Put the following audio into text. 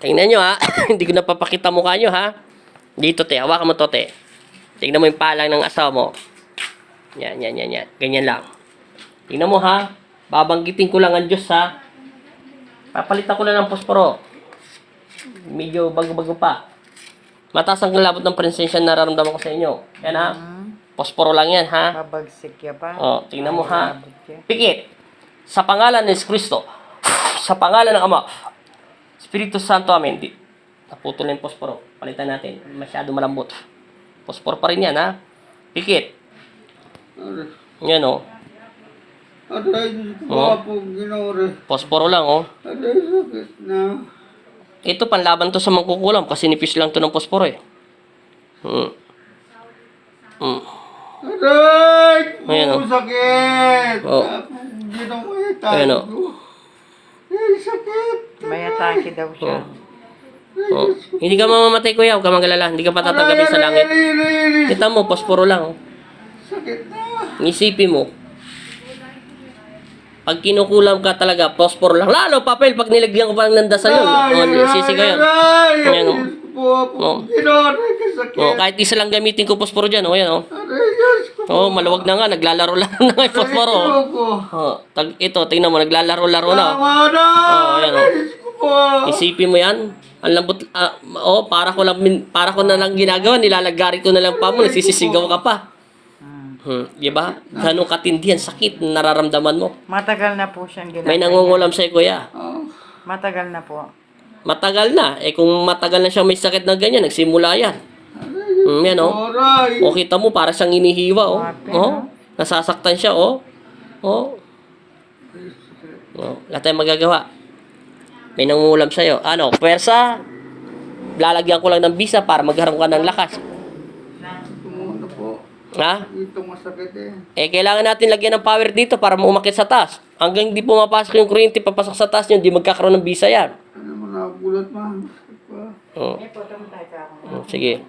Tingnan nyo ha. Hindi ko napapakita mukha nyo ha. Dito te, hawakan mo to te. Tingnan mo yung palang ng asawa mo. Yan. Ganyan lang. Tingnan mo ha. Babanggitin ko lang ang Diyos ha. Papalitan ko lang ng posporo. Medyo bago-bago pa. Mataas ang labot ng presensya na nararamdaman ko sa inyo. Yan ha. Posporo lang yan ha. Mabagsik ya pa. O, tingnan mo ha. Pikit. Sa pangalan ni Kristo. Sa pangalan ng Ama. Espiritu Santo, amen. Naputol na yung posporo. Palitan natin. Masyado malambot. Posporo pa rin yan, ha? Pikit. Yan, o. Aray, po, ginore. Posporo lang, o. Aray, sakit na. Ito, panlaban to sa mangkukulam. Kasi nipis lang to ng posporo, eh. Aray, Ayan, o. sakit. O. Ginamay Ayan, o. Ay, sakit. May atake daw siya. O. Hindi ka mamamatay, kuya. Huwag ka magalala. Hindi ka patatanggapin sa langit. Kita mo, posporo lang, o. Sakit na. Isipin mo. Pag kinukulam ka talaga, posporo lang. Lalo, papel, pag nilagyan ko pa ng dasal yun. O, sisigaw yan. Ayan, o. O. Ginore, kasakit. O, kahit isa lang gamitin ko posporo dyan. O, yan, o. Aray, Diyos ko. O, maluwag na nga. Naglalaro-laro na nga yung posporo. O, ito, tingnan mo. Naglalaro-laro na. Tama na. Ayan, o. Diyos ko po. Isipin mo yan. Ang lambot, para ko na lang ginagawa. Nilalagari ko na lang pa mo. Nagsisisigaw ka pa. Diba? Ganong katindi yan. Sakit na nararamdaman mo. Matagal na po siyang ginagawa. May nangungulam sa'yo, kuya. Matagal na po. Matagal na. Eh, kung matagal na siya may sakit na ganyan, nagsimula yan. Yan, o. Aray. O, kita mo, para siyang inihiwa, o. Grabe, O, no? nasasaktan siya, o. O. O, wala tayong magagawa. May nangungulam sa'yo. Ano, pwersa. Lalagyan ko lang ng bisa para magharap ka ng lakas. Tumuno po. Ha? Ito masakit eh. Eh, kailangan natin lagyan ng power dito para umakit sa taas. Hanggang hindi pumapasok yung kuryente, papasok sa taas yun, hindi magkakaroon ng bisa yan. Ano mo nagulat ma? Masakit pa. O. Sige.